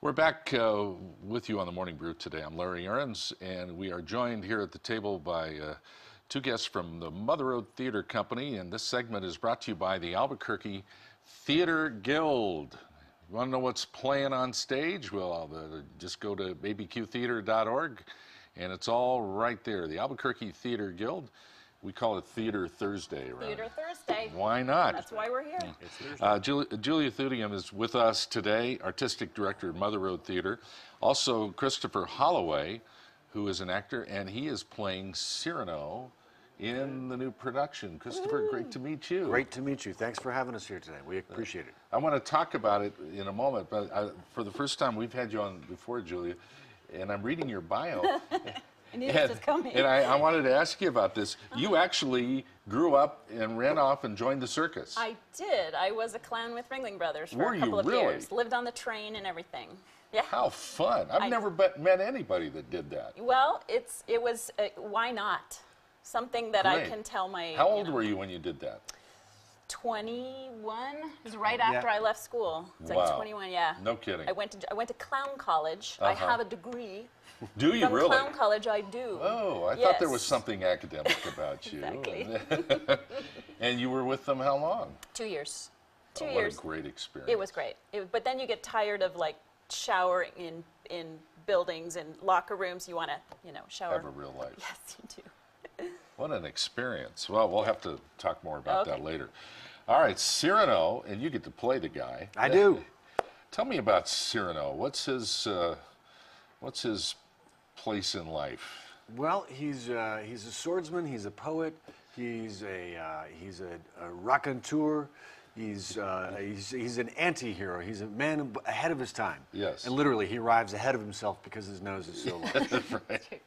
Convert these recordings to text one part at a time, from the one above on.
We're back with you on the Morning Brew today. I'm Larry Ahrens, and we are joined here at the table by two guests from the Mother Road Theater Company, and this segment is brought to you by the Albuquerque Theater Guild. You want to know what's playing on stage? Well, just go to abqtheater.org, and it's all right there. The Albuquerque Theater Guild. We call it Theater Thursday, right? Theater Thursday. Why not? That's why we're here. It's Thursday. Julia Thudium is with us today, Artistic Director at Mother Road Theater. Also, Christopher Holloway, who is an actor, and he is playing Cyrano in the new production. Christopher, great to meet you. Great to meet you. Thanks for having us here today. We appreciate it. I want to talk about it in a moment, but for the first time, we've had you on before, Julia, and I'm reading your bio. I knew this was coming. And I wanted to ask you about this. You actually grew up and ran off and joined the circus. I did. I was a clown with Ringling Brothers for a couple of years. Lived on the train and everything. Yeah. How fun. I've never met anybody that did that. Well, it was, why not? Something that I can tell my... How old were you when you did that? 21. It was right after I left school. It's like 21, yeah. No kidding. I went to clown college. I have a degree. Do you really? From clown college, I do. Oh, I thought there was something academic about you. Exactly. And you were with them how long? 2 years. Two years. What a great experience. It was great. But then you get tired of like showering in buildings and locker rooms. You want to, shower. Have a real life. Yes, you do. What an experience. Well, we'll have to talk more about that later. All right, Cyrano, and you get to play the guy. I do. Tell me about Cyrano. What's his place in life? Well, he's a swordsman. He's a poet. He's a raconteur. He's an anti-hero. He's a man ahead of his time. Yes. And literally, he arrives ahead of himself because his nose is so long. That's right.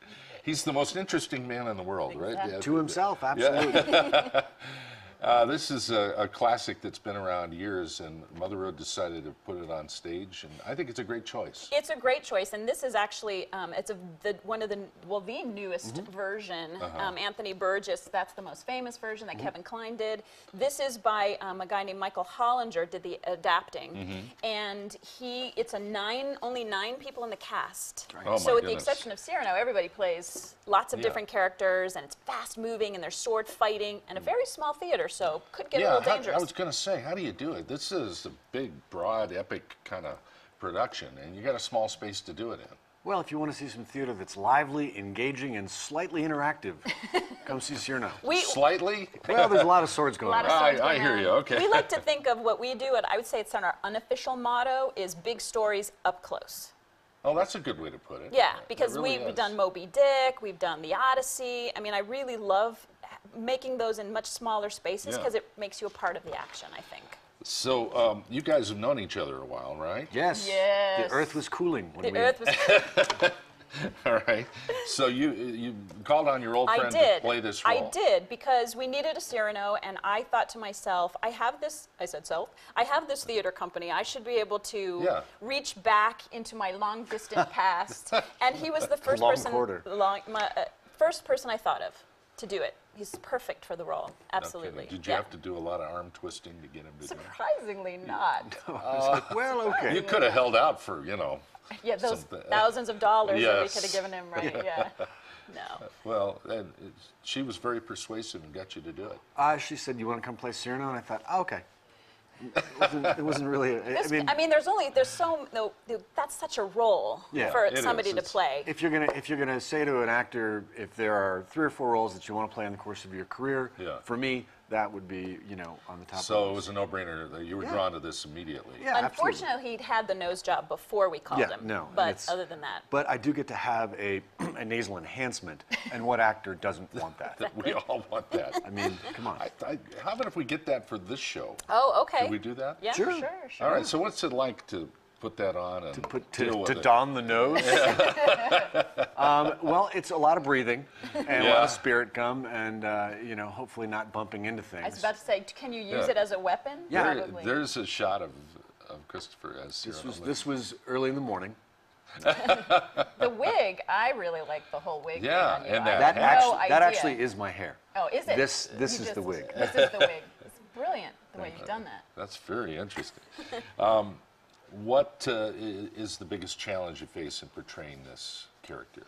He's the most interesting man in the world, right? Yeah. To himself, absolutely. Yeah. This is a classic that's been around years, and Mother Road decided to put it on stage, and I think it's a great choice. It's a great choice, and this is actually the newest version. Anthony Burgess, that's the most famous version that Kevin Kline did. This is by a guy named Michael Hollinger did the adapting, and it's only 9 people in the cast. Oh, so with the exception of Cyrano, everybody plays lots of different characters, and it's fast moving, and there's sword fighting, and a very small theater. So could get a little dangerous. I was going to say, how do you do it? This is a big, broad, epic kind of production, and you got a small space to do it in. Well, if you want to see some theater that's lively, engaging, and slightly interactive, come see Cyrano. Slightly? Well, there's a lot of swords going on. I hear you, okay. We like to think of what we do, and I would say it's on our unofficial motto, is big stories up close. Oh, that's a good way to put it. Yeah, because we've done Moby Dick, we've done The Odyssey. I mean, I really love making those in much smaller spaces because it makes you a part of the action, I think. So you guys have known each other a while, right? Yes. Yes. The earth was cooling. Earth was cooling. All right. So you called on your old friend to play this role. I did, because we needed a Cyrano, and I thought to myself, I have this theater company. I should be able to reach back into my long distant past. And he was the first person I thought of to do it. He's perfect for the role, absolutely. Okay. Did you have to do a lot of arm twisting to get him to do it? Surprisingly not. Well, okay. You could have held out for, Yeah, those thousands of dollars that we could have given him, right? Yeah. No. Well, she was very persuasive and got you to do it. She said, "You want to come play Cyrano?" And I thought, "Oh, okay." It wasn't really. That's such a role for somebody to play. If you're gonna say to an actor, if there are 3 or 4 roles that you want to play in the course of your career, for me, that would be on the top. So it was a no-brainer that you were drawn to this immediately. Yeah, unfortunately, he'd had the nose job before we called him. No, but other than that. But I do get to have a nasal enhancement, and what actor doesn't want that? We all want that. I mean, come on. How about if we get that for this show? Oh, okay. Can we do that? Yeah, sure. All right. So what's it like to put that on and to don the nose? Well, it's a lot of breathing and a lot of spirit gum, and hopefully not bumping into things. I was about to say, can you use it as a weapon? Yeah. Probably. There's a shot of Christopher as Cyrano. This was early in the morning. The wig, I really like the whole wig. Yeah, and that actually is my hair. Oh, is it? This is the wig. This is the wig. It's brilliant the way you've done that. That's very interesting. What is the biggest challenge you face in portraying this character?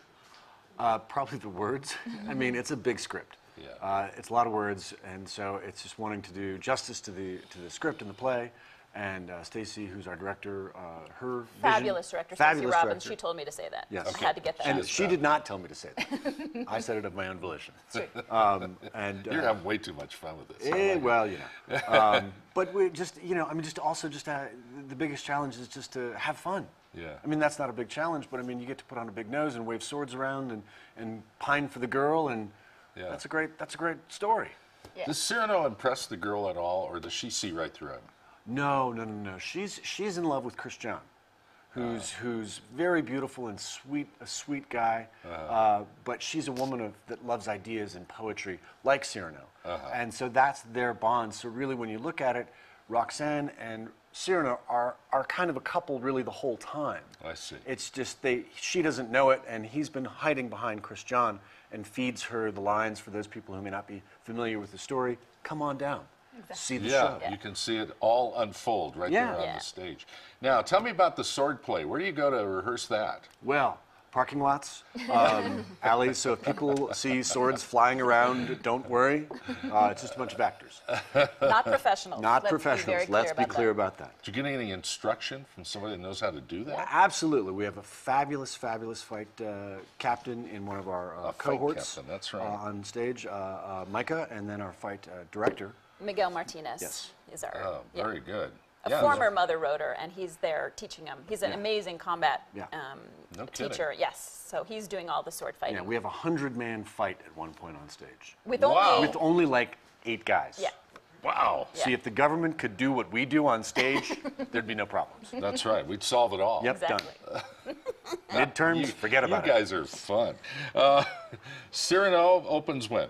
Probably the words. I mean, it's a big script. Yeah. It's a lot of words, and so it's just wanting to do justice to the script and the play. And Stacy, who's our director, her fabulous vision, director, Stacy Robbins. director. She told me to say that. Yes. I had to get that. And she did not tell me to say that. I said it of my own volition. And you're having way too much fun with this. Well, you know. But we just, you know, I mean, the biggest challenge is just to have fun. Yeah. I mean, that's not a big challenge, but I mean, you get to put on a big nose and wave swords around and pine for the girl, and that's a great story. Yeah. Does Cyrano impress the girl at all, or does she see right through him? No. She's in love with Chris John, who's very beautiful and a sweet guy. But she's a woman that loves ideas and poetry, like Cyrano. And so that's their bond. So really, when you look at it, Roxanne and Cyrano are kind of a couple really the whole time. I see. It's just she doesn't know it, and he's been hiding behind Chris John and feeds her the lines for those people who may not be familiar with the story. Come on down. Exactly. See the show. You can see it all unfold right there on the stage. Now, tell me about the sword play. Where do you go to rehearse that? Well, parking lots, alleys, so if people see swords flying around, don't worry. It's just a bunch of actors. Not professionals. Not professionals. Let's be clear about that. Did you get any instruction from somebody that knows how to do that? Absolutely. We have a fabulous fight captain in one of our cohorts. Captain, that's right. On stage, Micah, and then our fight director. Miguel Martinez is our very good. A former Mother Roader, and he's there teaching him. He's an amazing combat teacher. Yes, so he's doing all the sword fighting. Yeah, we have a 100-man fight at one point on stage. With only like 8 guys. Yeah. Wow. See, if the government could do what we do on stage, there'd be no problems. That's right. We'd solve it all. Yep, exactly. Done. Midterms, forget about it. You guys are fun. Cyrano opens when?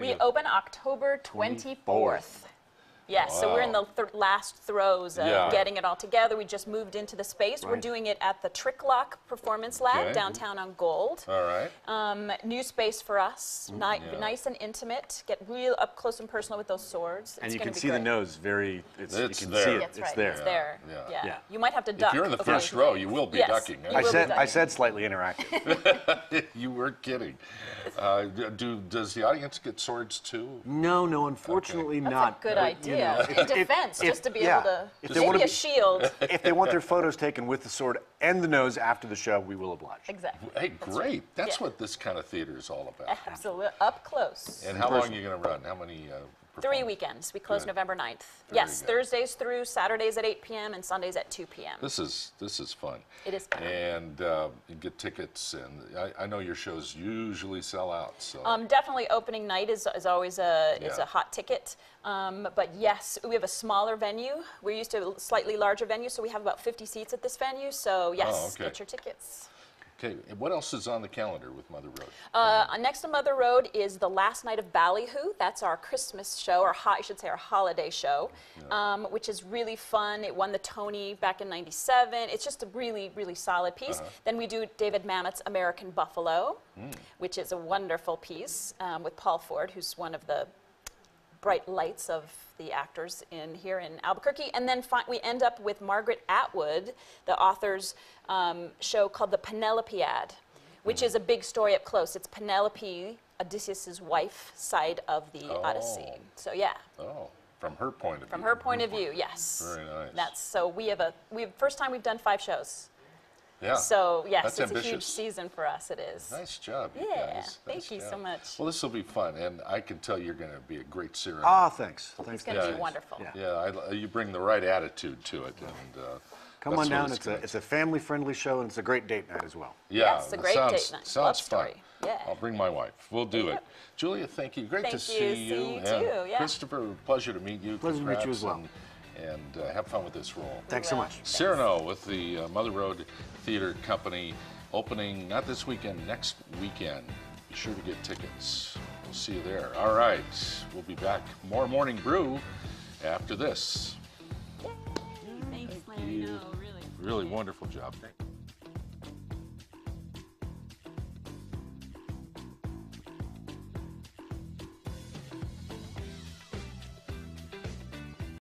We open October 24th. Yes, so we're in the last throes of getting it all together. We just moved into the space. We're doing it at the Trick Lock Performance Lab downtown on Gold. All right. New space for us, nice and intimate. Get real up close and personal with those swords. And you can see the nose very, you can there. see it, That's it's right. there. It's there. Yeah. You might have to duck. If you're in the first row, you will be ducking. I said slightly interactive. You weren't kidding. Does the audience get swords too? No, unfortunately not. That's a good idea. In defense, just to be able to, maybe a shield. If they want their photos taken with the sword and the nose after the show, we will oblige. Exactly. Hey, great. That's what this kind of theater is all about. Absolutely. Up close. And how long are you going to run? How many? 3 weekends. We close November 9th. Yes, Thursdays through Saturdays at 8 p.m. and Sundays at 2 p.m. This is fun. It is fun. And you get tickets, and I know your shows usually sell out. So definitely opening night is always a hot ticket. But yes, we have a smaller venue. We're used to a slightly larger venue, so we have about 50 seats at this venue. So yes, get your tickets. Okay, and what else is on the calendar with Mother Road? Next to Mother Road is the last night of Ballyhoo. That's our Christmas show, or I should say our holiday show, which is really fun. It won the Tony back in '97. It's just a really, really solid piece. Then we do David Mamet's American Buffalo, which is a wonderful piece with Paul Ford, who's one of the bright lights of the actors here in Albuquerque. And then we end up with Margaret Atwood, the author's show called The Penelopead, which is a big story up close. It's Penelope, Odysseus's wife, side of the Odyssey. So Oh, from her point of view. From her point of view, yes. Very nice. So first time we've done 5 shows. Yeah. So yes, That's it's ambitious. a huge season for us. It is. Nice job, you guys. Thank you so much. Well, this will be fun, and I can tell you're going to be a great Cyrano. Ah, thanks. It's going to be wonderful. You bring the right attitude to it, and come on down. It's a family-friendly show, and it's a great date night as well. Yeah, it's a great date night. Sounds fun. Story. Yeah. I'll bring my wife. We'll do it. Julia, thank you. Great to see you. See you too. Yeah. Christopher, pleasure to meet you. Pleasure to meet you as well. And have fun with this role. Thanks so much. Cyrano with the Mother Road Theater Company, opening not this weekend, next weekend. Be sure to get tickets. We'll see you there. All right, we'll be back. More Morning Brew after this. Thanks, Larry. No, really. Really wonderful job.